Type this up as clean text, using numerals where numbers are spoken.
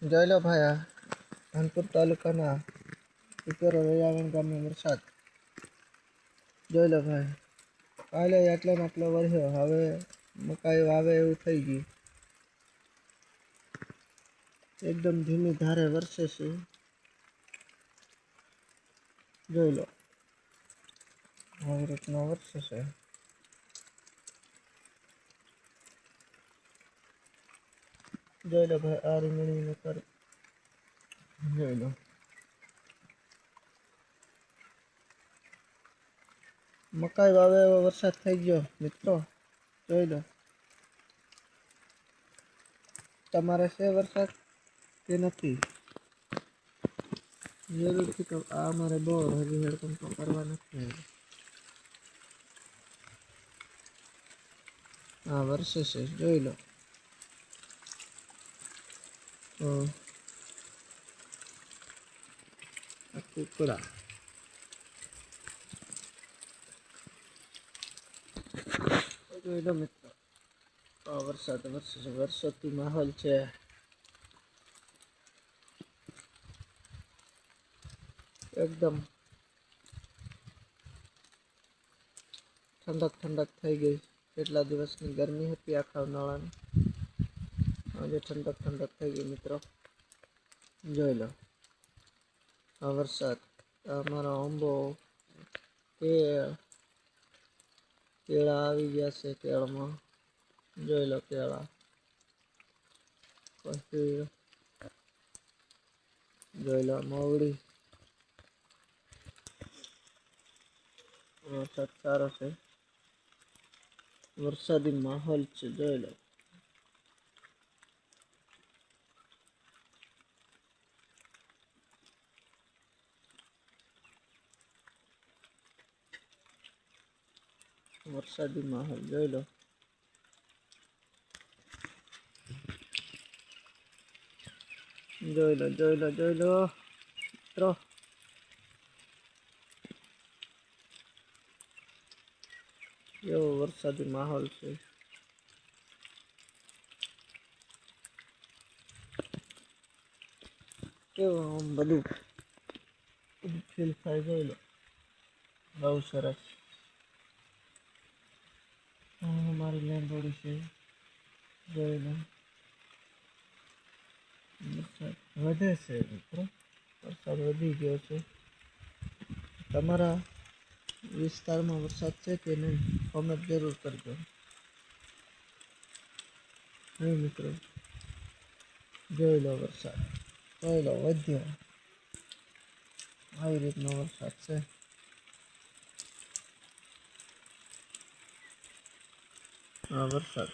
જોઈ લો ભાઈ, આ ધાનપુર તાલુકાના પીપેરો વેયાવણ ગામનો વરસાદ જોઈ લો ભાઈ. કાલે આટલો ને આટલો વર્યો, હવે મકાઈ વાવે એવું થઈ ગયું. એકદમ ધીમી ધારે વરસે છે. જોઈ લો આવી રીતના વરસે છે. જોઈ લો ભાઈ, આ રીંગણીને કર જોઈ લો. મકાઈ વાવે એવો વરસાદ થઈ ગયો મિત્રો, જોઈ લો. તમારે છે વરસાદ કે નથી? જરૂરથી તો આ અમારે બોર હજી હેડપંપ તો કરવા નથી. હા વરસે છે, જોઈ લો. કુકડા જોઈ લો મિત્રો, વરસાદ વરસે છે, વરસાદી માહોલ છે. એકદમ ઠંડક ઠંડક થઈ ગઈ. કેટલા દિવસની ગરમી હતી આખા ઉનાળાની, આજે ઠંડક ઠંડક થઈ ગઈ મિત્રો, જોઈ લો. આ વરસાદ અમારો આંબો કેળા આવી ગયા છે. કેળમાં જોઈ લો, કેળા પછી જોઈ લો મવડી. વરસાદ સારો છે, વરસાદી માહોલ છે, જોઈ લો. વરસાદી માહોલ જોઈ લો. જોઈ લો, જોઈ લો, જોઈ લો મિત્રો. એવો વરસાદી માહોલ છે. કેવું આમ બધું ફીલ થાય, જોઈ લો. બહુ સરસ. મારી લેન્ડોડી છે, જોઈ લો. વરસાદ વધે છે મિત્રો, વરસાદ વધી ગયો છે. તમારા વિસ્તારમાં વરસાદ છે કે નહીં, કોમેન્ટ જરૂર કરજો. નહીં મિત્રો, જોઈ લો વરસાદ, જોઈ લો વધ્યો. આવી રીતનો વરસાદ છે. આ વરસાદ